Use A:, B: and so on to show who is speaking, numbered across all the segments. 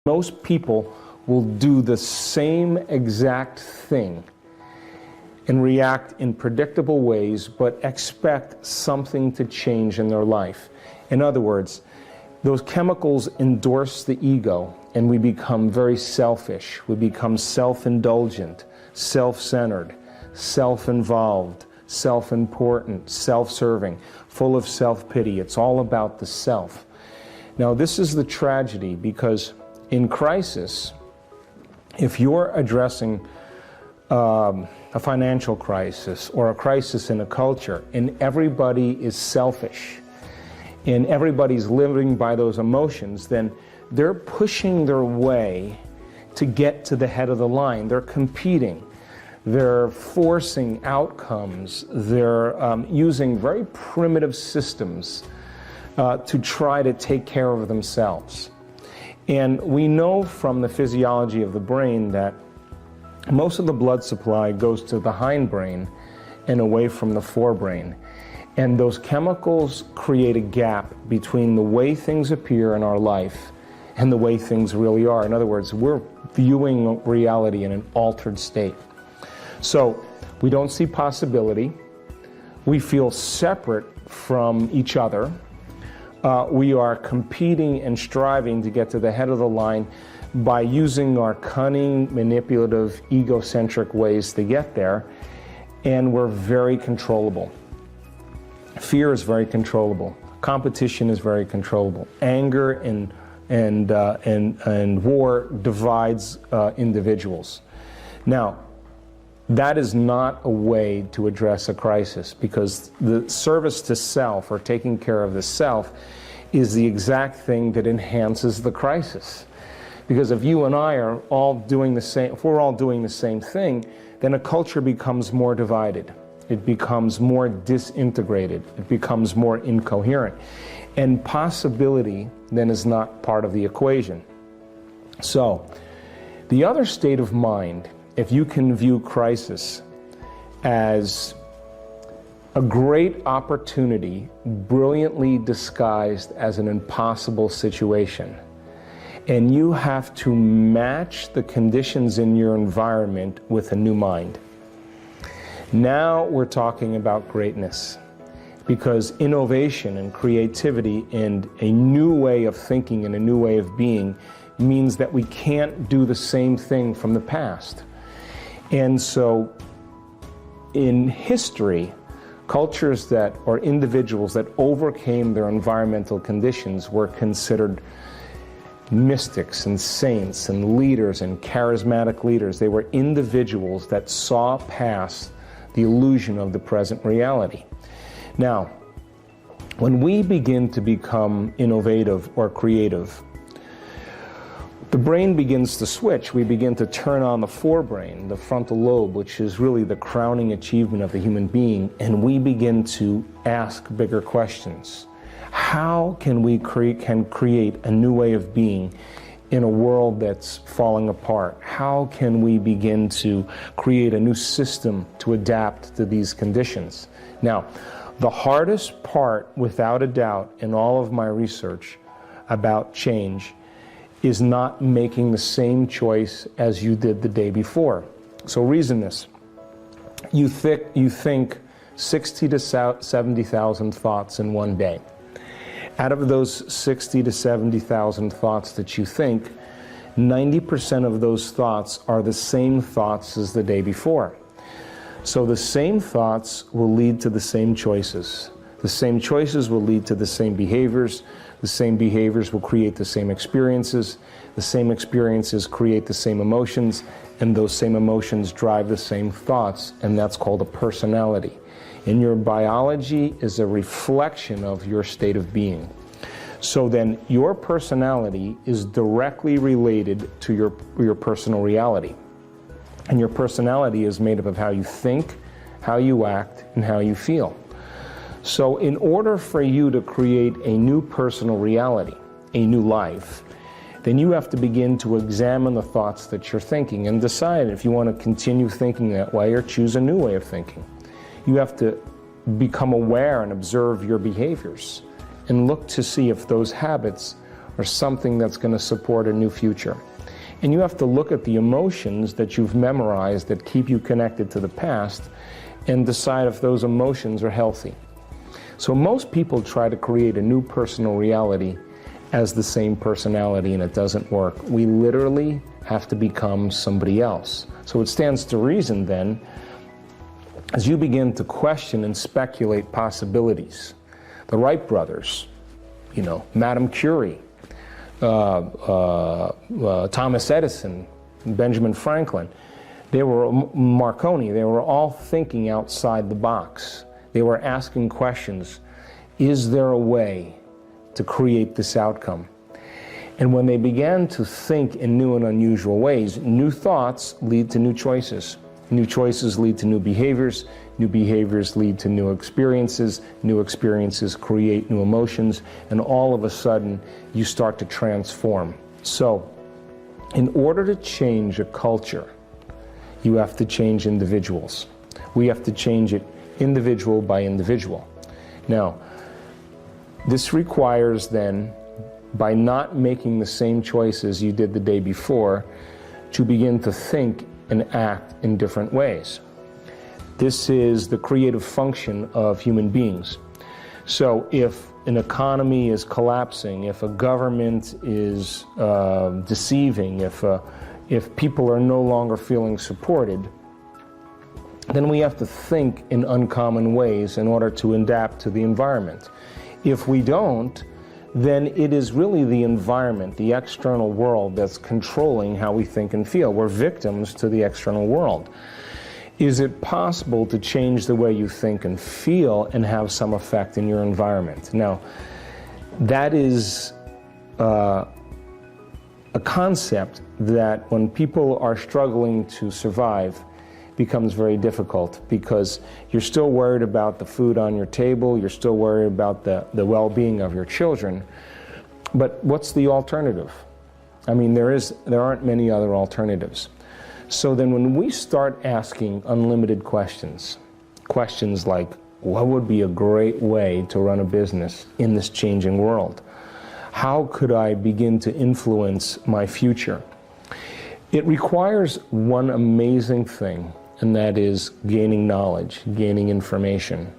A: Most people will do the same exact thing and react in predictable ways, but expect something to change in their life. In other words, those chemicals endorse the ego, and we become very selfish. We become self-indulgent, self-centered, self-involved, self-important, self-serving, full of self-pity. It's all about the self. Now, this is the tragedy, because in crisis, if you're addressing a financial crisis or a crisis in a culture, and everybody is selfish, and everybody's living by those emotions, then they're pushing their way to get to the head of the line. They're competing. They're forcing outcomes. They're using very primitive systems to try to take care of themselves. And we know from the physiology of the brain that most of the blood supply goes to the hindbrain and away from the forebrain. And those chemicals create a gap between the way things appear in our life and the way things really are. In other words, we're viewing reality in an altered state. So we don't see possibility. We feel separate from each other. We are competing and striving to get to the head of the line by using our cunning, manipulative, egocentric ways to get there, and we're very controllable. Fear is very controllable. Competition is very controllable. Anger and war divides individuals. Now, that is not a way to address a crisis, because the service to self, or taking care of the self, is the exact thing that enhances the crisis. Because if you and I are all doing the same, if we're all doing the same thing, then a culture becomes more divided. It becomes more disintegrated. It becomes more incoherent. And possibility then is not part of the equation. So, the other state of mind, if you can view crisis as a great opportunity brilliantly disguised as an impossible situation, and you have to match the conditions in your environment with a new mind. Now we're talking about greatness, because innovation and creativity and a new way of thinking and a new way of being means that we can't do the same thing from the past. And so in history, cultures that, or individuals that overcame their environmental conditions were considered mystics and saints and leaders and charismatic leaders. They were individuals that saw past the illusion of the present reality. Now, when we begin to become innovative or creative, the brain begins to switch. We begin to turn on the forebrain, the frontal lobe, which is really the crowning achievement of the human being, and we begin to ask bigger questions. How can we create a new way of being in a world that's falling apart? How can we begin to create a new system to adapt to these conditions? Now, the hardest part, without a doubt, in all of my research about change is not making the same choice as you did the day before. So reason this. You think 60 to 70,000 thoughts in one day. Out of those 60 to 70,000 thoughts that you think, 90% of those thoughts are the same thoughts as the day before. So the same thoughts will lead to the same choices. The same choices will lead to the same behaviors. The same behaviors will create the same experiences. The same experiences create the same emotions, and those same emotions drive the same thoughts, and that's called a personality. And your biology is a reflection of your state of being. So then your personality is directly related to your personal reality. And your personality is made up of how you think, how you act, and how you feel. So in order for you to create a new personal reality, a new life, then you have to begin to examine the thoughts that you're thinking and decide if you want to continue thinking that way or choose a new way of thinking. You have to become aware and observe your behaviors and look to see if those habits or something that's going to support a new future. And you have to look at the emotions that you've memorized that keep you connected to the past and decide if those emotions are healthy. So most people try to create a new personal reality as the same personality, and it doesn't work. We literally have to become somebody else. So it stands to reason then, as you begin to question and speculate possibilities, the Wright brothers, Madame Curie, Thomas Edison, Benjamin Franklin, they were Marconi, they were all thinking outside the box. They were asking questions. Is there a way to create this outcome? And when they began to think in new and unusual ways, new thoughts lead to new choices. New choices lead to new behaviors lead to new experiences create new emotions, and all of a sudden you start to transform. So, in order to change a culture, you have to change individuals. We have to change it individual by individual. Now, this requires then, by not making the same choices you did the day before, to begin to think and act in different ways. This is the creative function of human beings. So if an economy is collapsing, if a government is deceiving, if people are no longer feeling supported, then we have to think in uncommon ways in order to adapt to the environment. If we don't, then it is really the environment, the external world, that's controlling how we think and feel. We're victims to the external world. Is it possible to change the way you think and feel and have some effect in your environment? Now, that is a concept that when people are struggling to survive becomes very difficult, because you're still worried about the food on your table, you're still worried about the well-being of your children. But what's the alternative? I mean, there aren't many other alternatives. So then when we start asking unlimited questions like, what would be a great way to run a business in this changing world? How could I begin to influence my future? It requires one amazing thing, and that is gaining knowledge, gaining information.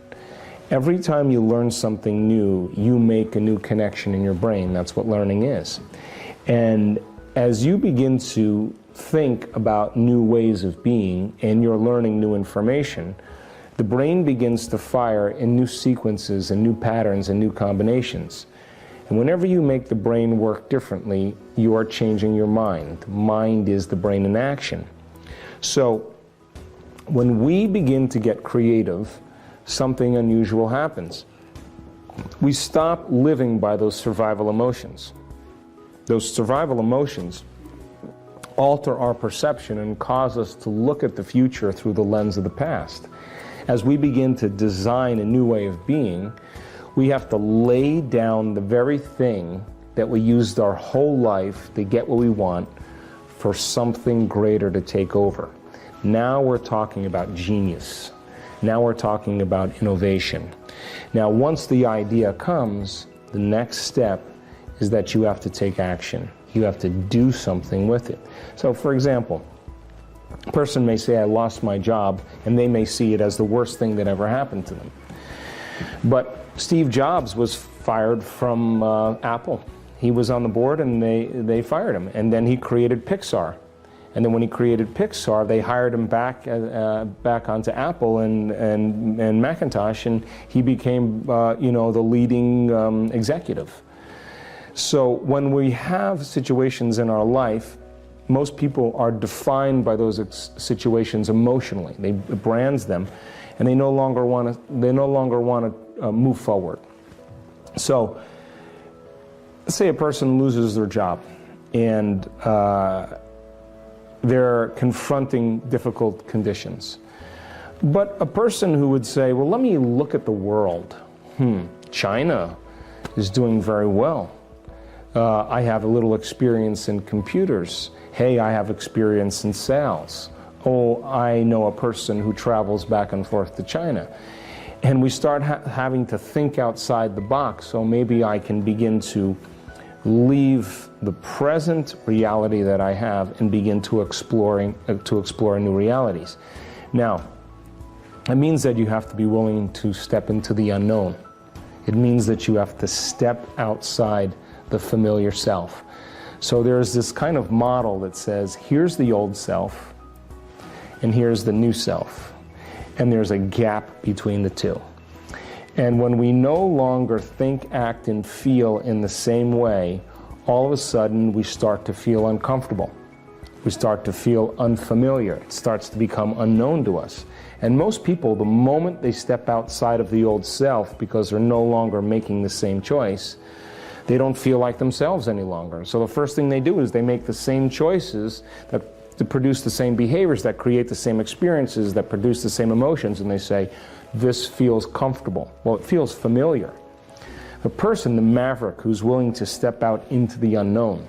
A: Every time you learn something new, you make a new connection in your brain. That's what learning is. And as you begin to think about new ways of being and you're learning new information, the brain begins to fire in new sequences and new patterns and new combinations. And whenever you make the brain work differently, you are changing your mind. Mind is the brain in action. So when we begin to get creative, something unusual happens. We stop living by those survival emotions. Those survival emotions alter our perception and cause us to look at the future through the lens of the past. As we begin to design a new way of being, we have to lay down the very thing that we used our whole life to get what we want for something greater to take over. Now we're talking about genius. Now we're talking about innovation. Now once the idea comes, the next step is that you have to take action. You have to do something with it. So for example, a person may say, I lost my job, and they may see it as the worst thing that ever happened to them. But Steve Jobs was fired from Apple. He was on the board and they fired him. And then he created Pixar. And then when he created Pixar, they hired him back onto Apple and Macintosh, and he became the leading executive. So when we have situations in our life, most people are defined by those situations emotionally. They brands them, and they no longer want to move forward. So let's say a person loses their job, and they're confronting difficult conditions. But a person who would say, well, let me look at the world. China is doing very well. I have a little experience in computers. Hey, I have experience in sales. Oh, I know a person who travels back and forth to China. And we start having to think outside the box. So maybe I can begin to leave the present reality that I have and begin to explore new realities. Now, it means that you have to be willing to step into the unknown. It means that you have to step outside the familiar self. So there's this kind of model that says, here's the old self, and here's the new self. And there's a gap between the two. And when we no longer think, act, and feel in the same way, all of a sudden we start to feel uncomfortable. We start to feel unfamiliar. It starts to become unknown to us. And most people, the moment they step outside of the old self, because they're no longer making the same choice, they don't feel like themselves any longer. So the first thing they do is they make the same choices that produce the same behaviors, that create the same experiences, that produce the same emotions, and they say, this feels comfortable. Well, it feels familiar. The person, the maverick, who's willing to step out into the unknown,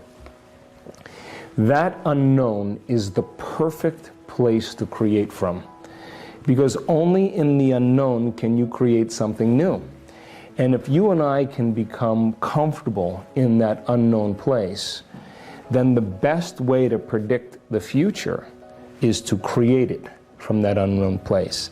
A: that unknown is the perfect place to create from. Because only in the unknown can you create something new. And if you and I can become comfortable in that unknown place, then the best way to predict the future is to create it from that unknown place.